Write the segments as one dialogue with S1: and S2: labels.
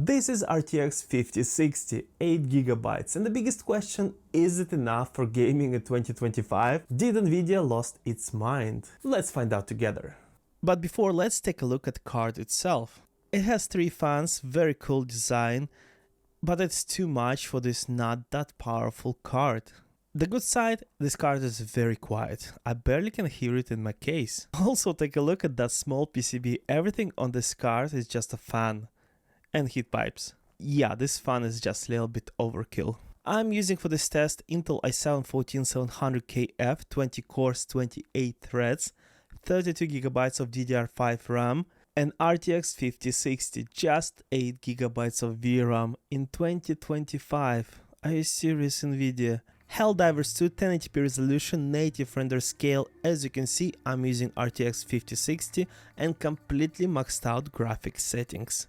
S1: This is RTX 5060, 8GB, and the biggest question, is it enough for gaming in 2025? Did NVIDIA lost its mind? Let's find out together. But before, let's take a look at the card itself. It has 3 fans, very cool design, but it's too much for this not that powerful card. The good side, this card is very quiet. I barely can hear it in my case. Also, take a look at that small PCB. Everything on this card is just a fan. And heat pipes. Yeah, this fan is just a little bit overkill. I'm using for this test Intel i7-14700KF, 20 cores, 28 threads, 32GB of DDR5 RAM, and RTX 5060, just 8GB of VRAM in 2025. Are you serious, NVIDIA? Helldivers 2 1080p resolution, native render scale. As you can see, I'm using RTX 5060 and completely maxed out graphics settings.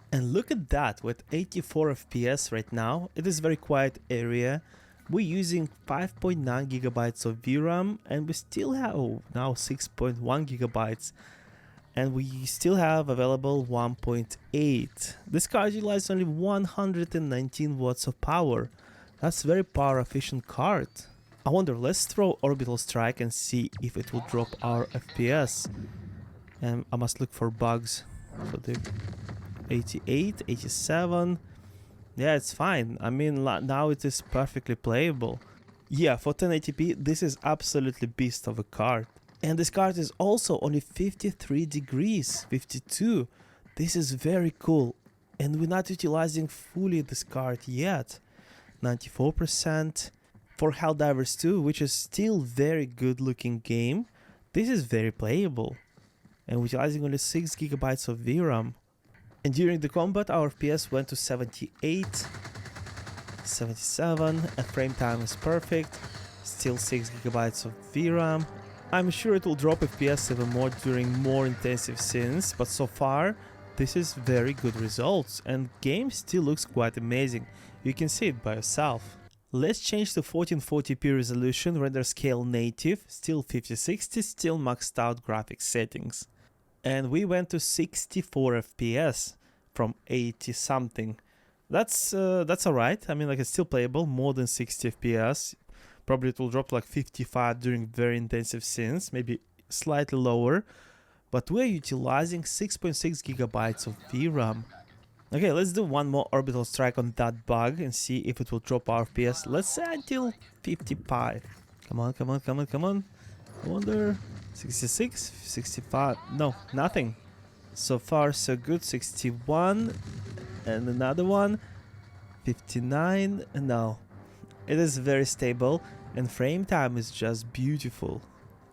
S1: And look at that, with 84 FPS right now, it is very quiet area. We're using 5.9GB of VRAM and we still have now 6.1GB. And we still have available 1.8. This card utilizes only 119 watts of power. That's very power efficient card. I wonder, let's throw Orbital Strike and see if it will drop our FPS. And I must look for bugs for the 88, 87, yeah, it's fine. I mean, now it is perfectly playable. Yeah, for 1080p, this is absolutely beast of a card. And this card is also only 53 degrees, 52. This is very cool. And we're not utilizing fully this card yet. 94%. For Helldivers 2, which is still very good looking game, this is very playable. And we're utilizing only 6GB of VRAM. And during the combat, our FPS went to 78, 77, and frame time is perfect, still 6GB of VRAM. I'm sure it will drop FPS even more during more intensive scenes, but so far, this is very good results, and game still looks quite amazing. You can see it by yourself. Let's change to 1440p resolution, render scale native, still 5060, still maxed out graphics settings. And we went to 64 FPS from 80 something. That's alright. I mean, like, it's still playable, more than 60 FPS. Probably it will drop to like 55 during very intensive scenes, maybe slightly lower. But we're utilizing 6.6GB of VRAM. Okay, let's do one more Orbital Strike on that bug and see if it will drop our FPS. Let's say until 55. Come on, come on, come on, come on. I wonder. 66, 65, no, nothing. So far so good. 61 and another one. 59, no. It is very stable and frame time is just beautiful.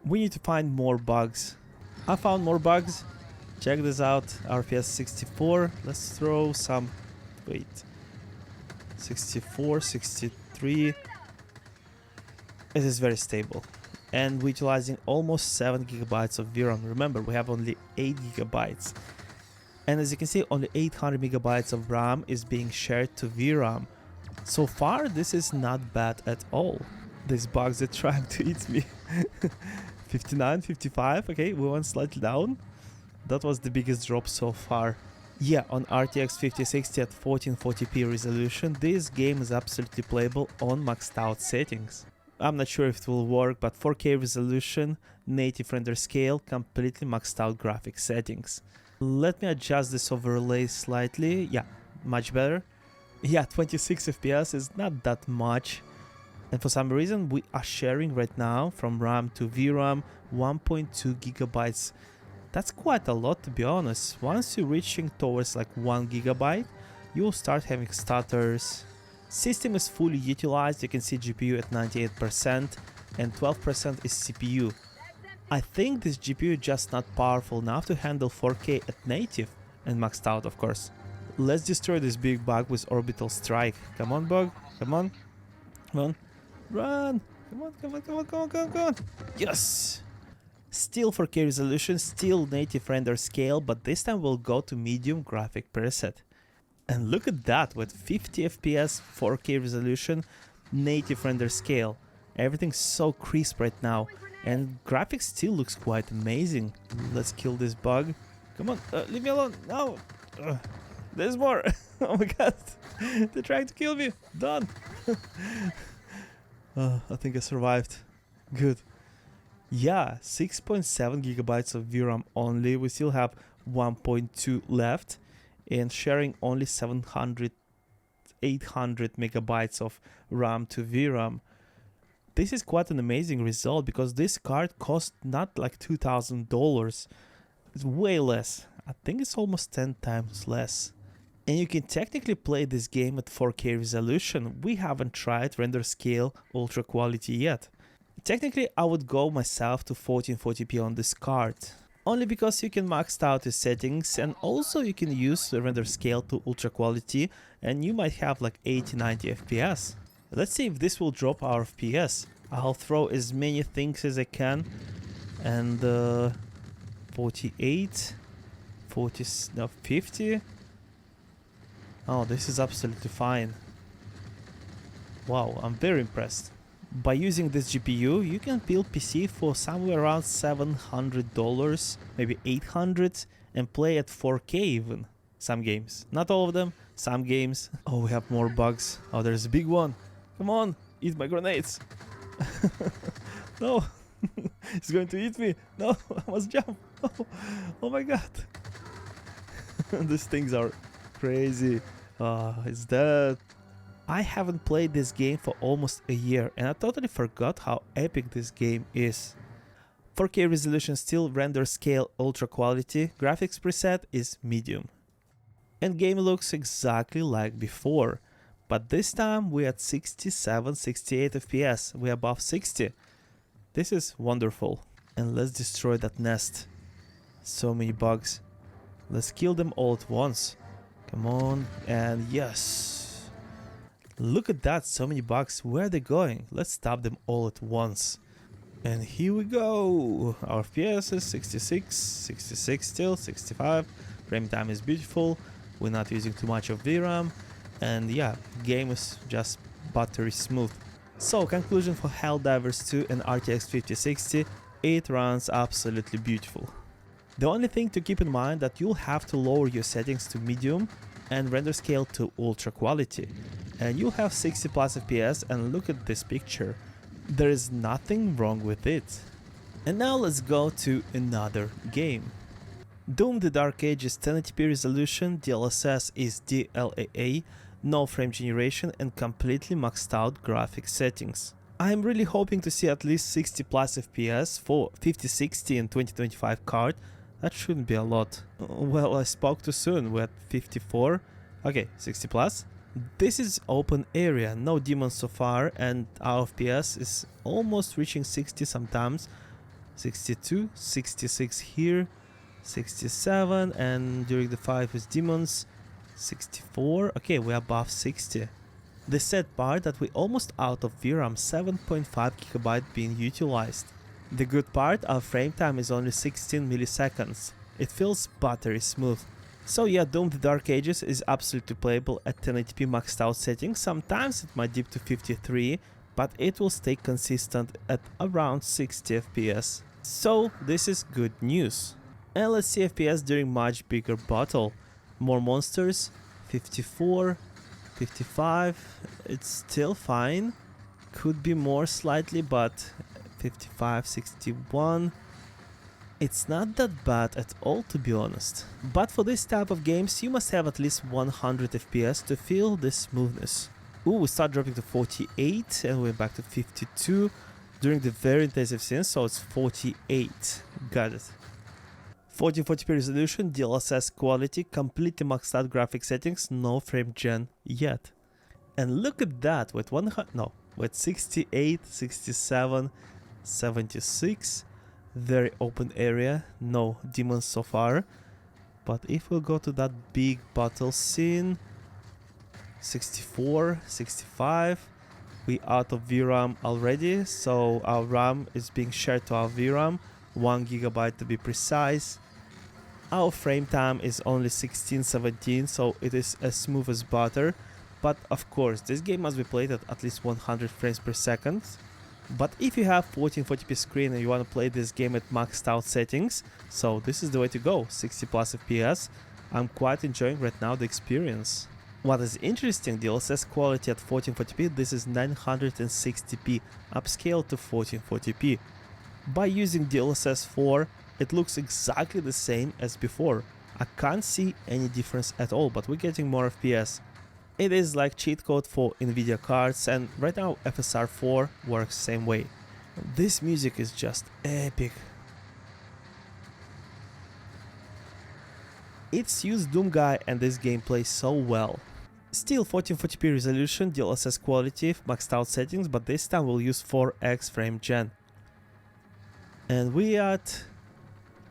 S1: We need to find more bugs. I found more bugs. Check this out. RPS 64. Let's throw some, wait, 64, 63. It is very stable. And we're utilizing almost 7GB of VRAM. Remember, we have only 8GB. And as you can see, only 800MB of RAM is being shared to VRAM. So far, this is not bad at all. These bugs are trying to eat me. 59, 55, okay, we went slightly down. That was the biggest drop so far. Yeah, on RTX 5060 at 1440p resolution, this game is absolutely playable on maxed out settings. I'm not sure if it will work, but 4K resolution, native render scale, completely maxed out graphics settings. Let me adjust this overlay slightly. Yeah, much better. Yeah, 26 FPS is not that much. And for some reason, we are sharing right now from RAM to VRAM 1.2GB. That's quite a lot, to be honest. Once you're reaching towards like 1GB, you will start having stutters. System is fully utilized. You can see GPU at 98% and 12% is CPU. I think this GPU is just not powerful enough to handle 4K at native and maxed out, of course. Let's destroy this big bug with Orbital Strike. Come on, bug. Come on. Come on. Run. Come on, come on, come on, come on, come on, come on. Yes. Still 4K resolution, still native render scale, but this time we'll go to medium graphic preset. And look at that, with 50 FPS, 4K resolution, native render scale. Everything's so crisp right now, and graphics still looks quite amazing. Let's kill this bug. Come on, leave me alone, no! There's more. Oh my god. They're trying to kill me. Done. I think I survived. Good. Yeah, 6.7 gigabytes of VRAM only. We still have 1.2 left. And sharing only 800 megabytes of RAM to VRAM. This is quite an amazing result because this card cost not like $2,000. It's way less. I think it's almost 10 times less. And you can technically play this game at 4K resolution. We haven't tried render scale ultra quality yet. Technically, I would go myself to 1440p on this card. Only because you can max out the settings and also you can use the render scale to ultra quality and you might have like 80-90 FPS. Let's see if this will drop our FPS. I'll throw as many things as I can. And 48, 40, no, 50. Oh, this is absolutely fine. Wow, I'm very impressed. By using this GPU, you can build PC for somewhere around $700, maybe $800, and play at 4K even. Some games. Not all of them, some games. Oh, we have more bugs. Oh, there's a big one. Come on, eat my grenades. No, it's going to eat me. No, I must jump. Oh my god. These things are crazy. It's dead. I haven't played this game for almost a year and I totally forgot how epic this game is. 4K resolution still render scale ultra quality, graphics preset is medium. And game looks exactly like before, but this time we're at 67-68 FPS, we're above 60. This is wonderful. And let's destroy that nest. So many bugs. Let's kill them all at once. Come on, and yes. Look at that, so many bugs. Where are they going? Let's stop them all at once. And here we go. Our FPS is 66, 66 still, 65. Frame time is beautiful. We're not using too much of VRAM. And yeah, game is just buttery smooth. So conclusion for Helldivers 2 and RTX 5060, it runs absolutely beautiful. The only thing to keep in mind that you'll have to lower your settings to medium and render scale to ultra quality. And you'll have 60 plus FPS and look at this picture. There is nothing wrong with it. And now let's go to another game. Doom the Dark Ages 1080p resolution, DLSS is DLAA, no frame generation and completely maxed out graphic settings. I'm really hoping to see at least 60 plus FPS for 5060 and 2025 card. That shouldn't be a lot. Well, I spoke too soon, we're at 54. Okay, 60 plus. This is open area, no demons so far, and our FPS is almost reaching 60 sometimes. 62, 66 here, 67, and during the fight with demons, 64. Okay, we're above 60. The sad part that we're almost out of VRAM, 7.5 GB being utilized. The good part, our frame time is only 16 milliseconds. It feels buttery smooth. So yeah, Doom the Dark Ages is absolutely playable at 1080p maxed out settings. Sometimes it might dip to 53, but it will stay consistent at around 60 FPS. So this is good news. And let's see FPS during much bigger battle. More monsters, 54, 55, it's still fine. Could be more slightly, but 55, 61. It's not that bad at all, to be honest. But for this type of games, you must have at least 100 FPS to feel the smoothness. Ooh, we start dropping to 48 and we're back to 52 during the very intensive scenes, so it's 48. Got it. 1440p resolution, DLSS quality, completely maxed out graphic settings, no frame gen yet. And look at that, with 68, 67, 76. Very open area, no demons so far. But if we'll go to that big battle scene, 64, 65, we out of VRAM already, so our RAM is being shared to our VRAM, 1 GB to be precise. Our frame time is only 16-17, so it is as smooth as butter. But of course, this game must be played at least 100 frames per second. But if you have 1440p screen and you want to play this game at maxed out settings, so this is the way to go, 60 plus FPS. I'm quite enjoying right now the experience. What is interesting, DLSS quality at 1440p, this is 960p, upscaled to 1440p. By using DLSS 4, it looks exactly the same as before. I can't see any difference at all, but we're getting more FPS. It is like cheat code for NVIDIA cards, and right now FSR 4 works same way. This music is just epic. It suits Doom Guy and this gameplay so well. Still 1440p resolution, DLSS quality, maxed out settings, but this time we'll use 4x frame gen. And we at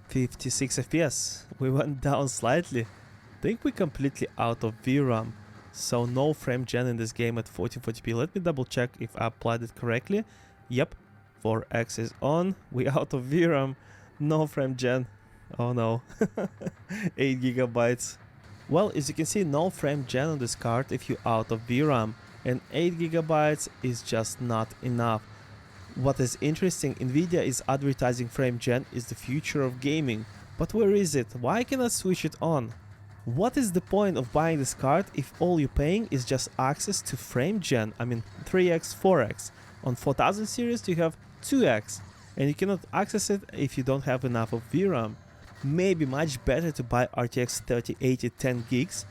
S1: 56 FPS. We went down slightly. I think we're completely out of VRAM. So no frame gen in this game at 1440p. Let me double check if I applied it correctly. Yep, 4x is on. We out of VRAM. No frame gen. Oh no. 8 gigabytes. Well, as you can see, no frame gen on this card if you're out of VRAM, and 8 gigabytes is just not enough. What is interesting, NVIDIA is advertising frame gen is the future of gaming. But where is it? Why cannot switch it on? What is the point of buying this card if all you're paying is just access to frame gen? I mean 3x, 4x. On 4000 series you have 2x, and you cannot access it if you don't have enough of VRAM. Maybe much better to buy RTX 3080 10 gigs.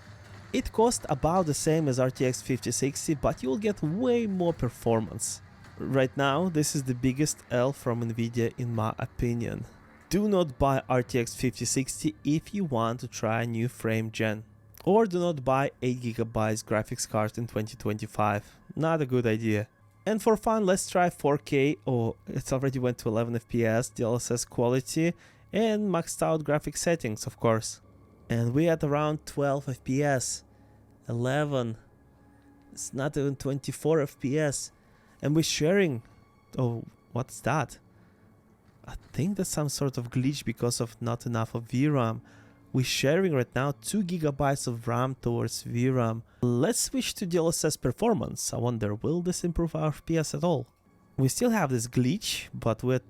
S1: It costs about the same as RTX 5060, but you'll get way more performance. Right now, this is the biggest L from NVIDIA in my opinion. Do not buy RTX 5060 if you want to try a new frame gen. Or do not buy 8GB graphics card in 2025. Not a good idea. And for fun, let's try 4K. Oh, it already went to 11 FPS, DLSS quality, and maxed out graphic settings, of course. And we're at around 12 FPS, 11, it's not even 24 FPS, and we're sharing, oh, what's that? I think that's some sort of glitch because of not enough of VRAM. We're sharing right now 2 gigabytes of RAM towards VRAM. Let's switch to DLSS performance. I wonder, will this improve our FPS at all? We still have this glitch, but with...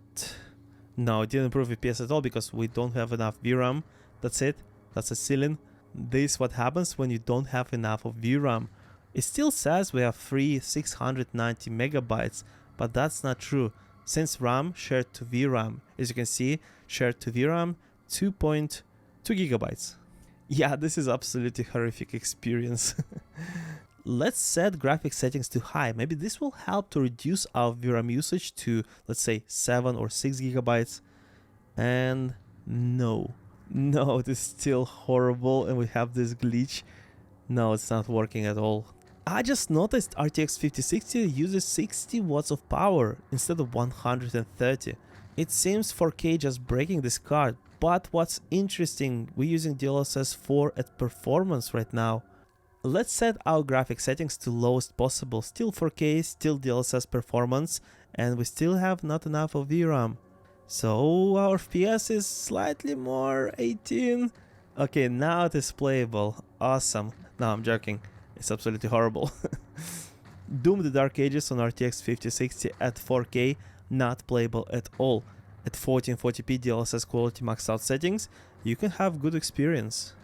S1: No, it didn't improve FPS at all because we don't have enough VRAM. That's it. That's a ceiling. This is what happens when you don't have enough of VRAM. It still says we have free 690 megabytes, but that's not true. Since RAM shared to VRAM, as you can see, shared to VRAM 2.2 gigabytes. Yeah, this is absolutely horrific experience. Let's set graphic settings to high. Maybe this will help to reduce our VRAM usage to, let's say, 7 or 6 gigabytes. And no, it is still horrible and we have this glitch. No, it's not working at all. I just noticed RTX 5060 uses 60 watts of power instead of 130. It seems 4K just breaking this card. But what's interesting, we're using DLSS 4 at performance right now. Let's set our graphic settings to lowest possible, still 4K, still DLSS performance, and we still have not enough of VRAM. So our FPS is slightly more, 18. Okay, now it is playable, awesome. No, I'm joking, it's absolutely horrible. Doom the Dark Ages on RTX 5060 at 4K, not playable at all. At 1440p DLSS quality maxed out settings, you can have good experience.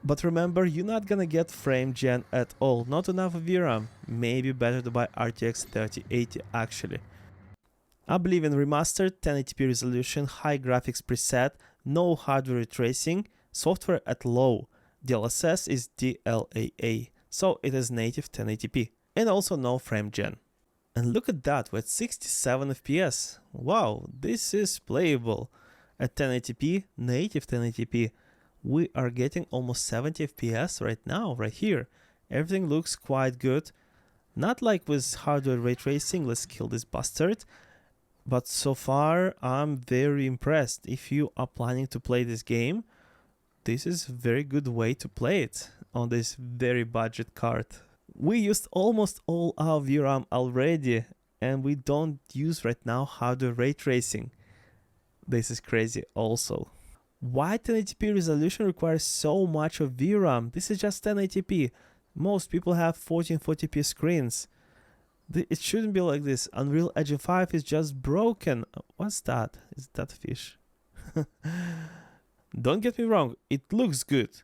S1: But remember, you're not gonna get frame gen at all, not enough VRAM. Maybe better to buy RTX 3080 actually. Oblivion Remastered, 1080p resolution, high graphics preset, no hardware ray tracing, software at low. DLSS is DLAA, so it is native 1080p, and also no frame gen. And look at that, we're at 67 FPS. Wow, this is playable. At 1080p, native 1080p. We are getting almost 70 FPS right now, right here. Everything looks quite good. Not like with hardware ray tracing, let's kill this bastard. But so far, I'm very impressed. If you are planning to play this game, this is a very good way to play it on this very budget card. We used almost all our VRAM already, and we don't use right now hardware ray tracing. This is crazy also. Why 1080p resolution requires so much of VRAM? This is just 1080p. Most people have 1440p screens. It shouldn't be like this. Unreal Engine 5 is just broken. What's that? Is that a fish? Don't get me wrong, it looks good.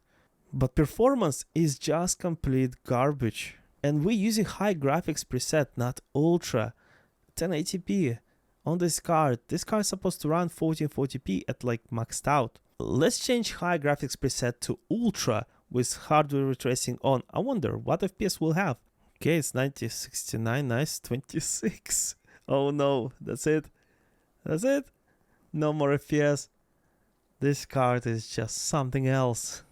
S1: But performance is just complete garbage. And we're using high graphics preset, not ultra. 1080p on this card. This card is supposed to run 1440p at like maxed out. Let's change high graphics preset to ultra with hardware ray tracing on. I wonder what FPS we'll have. Okay, it's 90, 69, nice, 26. Oh no, that's it. That's it. No more FPS. This card is just something else.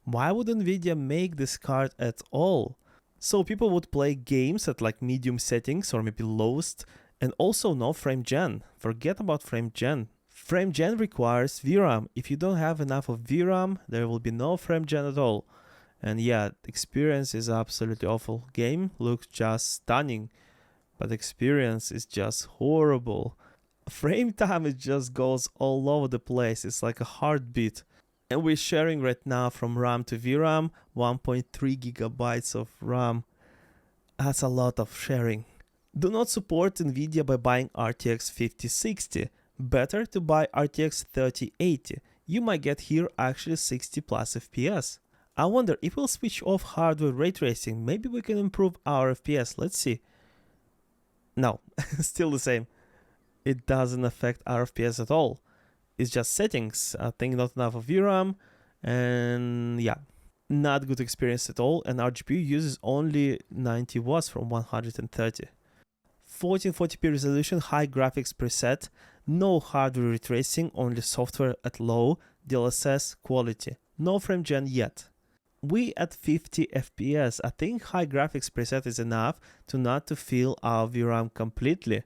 S1: Why would NVIDIA make this card at all? So people would play games at like medium settings or maybe lowest, and also no frame gen. Forget about frame gen. Frame gen requires VRAM. If you don't have enough of VRAM, there will be no frame gen at all. And yeah, experience is absolutely awful. Game looks just stunning, but experience is just horrible. Frame time, it just goes all over the place. It's like a heartbeat. And we're sharing right now from RAM to VRAM 1.3 gigabytes of RAM. That's a lot of sharing. Do not support NVIDIA by buying RTX 5060. Better to buy RTX 3080. You might get here actually 60 plus FPS. I wonder if we'll switch off hardware ray tracing, maybe we can improve our FPS. Let's see. No, still the same. It doesn't affect our FPS at all. It's just settings. I think not enough of VRAM, and yeah, not good experience at all. And our GPU uses only 90 watts from 130. 1440p resolution, high graphics preset, no hardware ray tracing, only software at low, DLSS quality. No frame gen yet. We at 50 FPS. I think high graphics preset is enough not to fill our VRAM completely.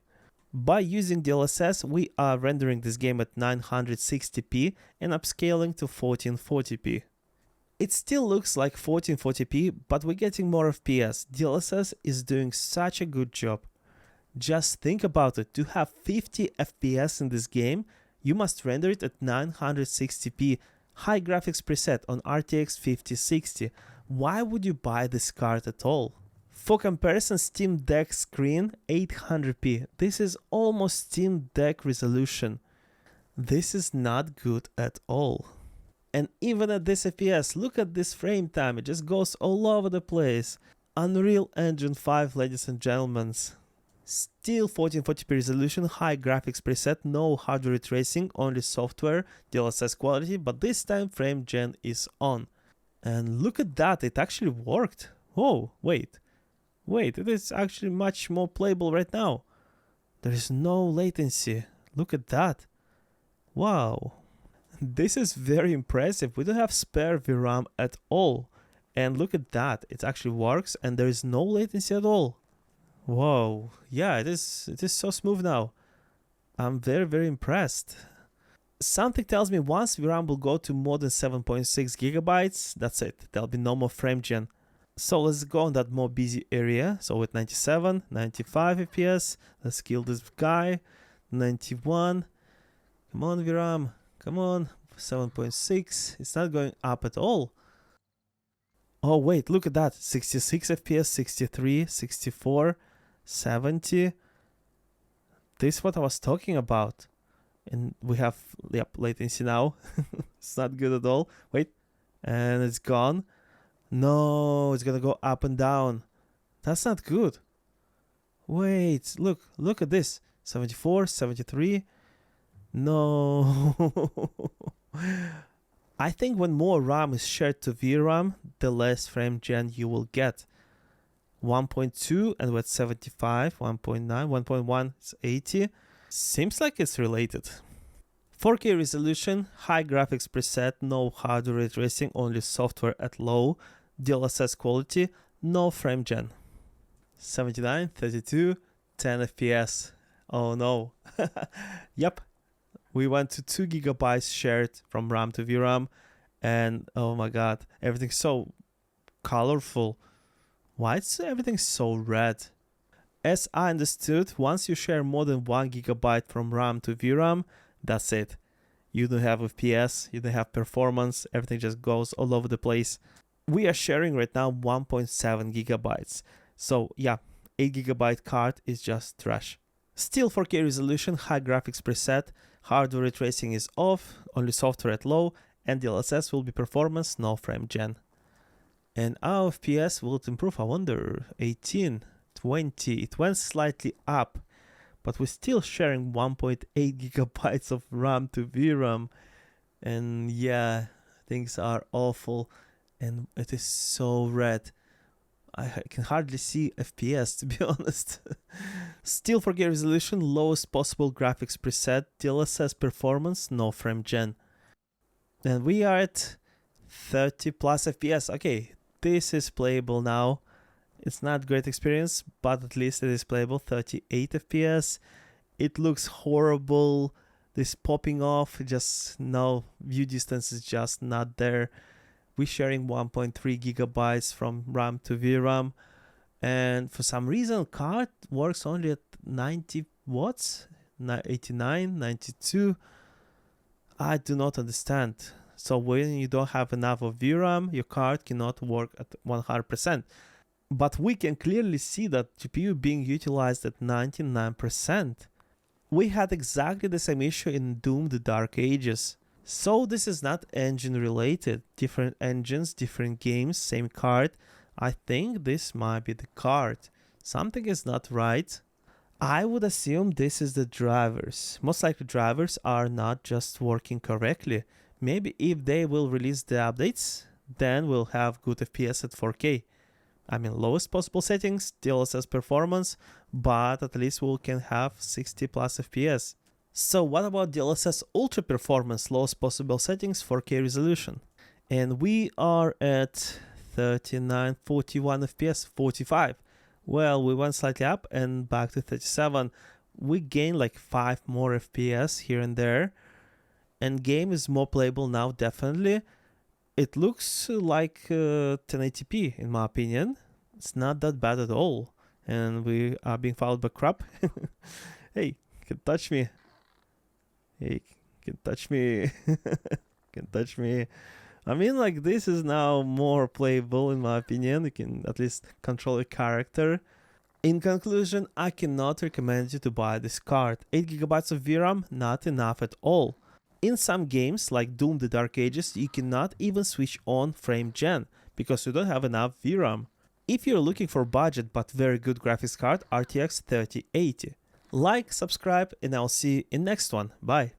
S1: By using DLSS, we are rendering this game at 960p and upscaling to 1440p. It still looks like 1440p, but we're getting more FPS. DLSS is doing such a good job. Just think about it. To have 50 FPS in this game, you must render it at 960p. High graphics preset on RTX 5060. Why would you buy this card at all? For comparison, Steam Deck screen 800p. This is almost Steam Deck resolution. This is not good at all. And even at this FPS, look at this frame time. It just goes all over the place. Unreal Engine 5, ladies and gentlemen. Still 1440p resolution, high graphics preset, no hardware tracing, only software, DLSS quality, but this time frame gen is on. And look at that, it actually worked. Oh, wait, it is actually much more playable right now. There is no latency. Look at that. Wow. This is very impressive. We don't have spare VRAM at all. And look at that, it actually works and there is no latency at all. Whoa, yeah, it is so smooth now. I'm very, very impressed. Something tells me once VRAM will go to more than 7.6 gigabytes, that's it. There'll be no more frame gen. So let's go on that more busy area. So with 97, 95 FPS, let's kill this guy. 91. Come on, VRAM. Come on. 7.6. It's not going up at all. Oh, wait, look at that. 66 FPS, 63, 64. 70. This is what I was talking about. And we have latency now. It's not good at all. Wait, and it's gone. No, it's gonna go up and down. That's not good. Wait, look at this. 74, 73. No. I think when more RAM is shared to VRAM, the less frame gen you will get. 1.2 and with 75, 1.9, 1.1 is 80. Seems like it's related. 4K resolution, high graphics preset, no hardware ray tracing, only software at low, DLSS quality, no frame gen. 79, 32, 10 FPS. Oh no. Yep. We went to 2 gigabytes shared from RAM to VRAM, and oh my god, everything's so colorful. Why is everything so red? As I understood, once you share more than 1 gigabyte from RAM to VRAM, that's it. You don't have FPS, you don't have performance, everything just goes all over the place. We are sharing right now 1.7 gigabytes. So yeah, 8 gigabyte card is just trash. Still 4K resolution, high graphics preset, hardware ray tracing is off, only software at low, and DLSS will be performance, no frame gen. And our FPS will improve, I wonder, 18, 20, it went slightly up, but we're still sharing 1.8 gigabytes of RAM to VRAM. And yeah, things are awful, and it is so red. I can hardly see FPS, to be honest. Still 4K resolution, lowest possible graphics preset, DLSS performance, no frame gen. And we are at 30 plus FPS. Okay, this is playable now. It's not great experience, but at least it is playable. 38 FPS. It looks horrible. This popping off, just no view distance is just not there. We're sharing 1.3 gigabytes from RAM to VRAM, and for some reason card works only at 90 watts, 89, 92. I do not understand. So when you don't have enough of VRAM, your card cannot work at 100%. But we can clearly see that GPU being utilized at 99%. We had exactly the same issue in Doom: The Dark Ages. So this is not engine related. Different engines, different games, same card. I think this might be the card. Something is not right. I would assume this is the drivers. Most likely drivers are not just working correctly. Maybe if they will release the updates, then we'll have good FPS at 4K. I mean, lowest possible settings, DLSS performance, but at least we can have 60 plus FPS. So what about DLSS ultra performance, lowest possible settings, 4K resolution? And we are at 39, 41 FPS, 45. Well, we went slightly up and back to 37. We gained like 5 more FPS here and there. And game is more playable now, definitely. It looks like 1080p in my opinion. It's not that bad at all. And we are being followed by crap. Hey, you can touch me. Hey, you can touch me. Can touch me. I mean, like, this is now more playable in my opinion. You can at least control a character. In conclusion, I cannot recommend you to buy this card. 8 GB of VRAM, not enough at all. In some games like Doom: The Dark Ages, you cannot even switch on frame gen because you don't have enough VRAM. If you're looking for budget but very good graphics card, RTX 3080. Like, subscribe, and I'll see you in next one. Bye.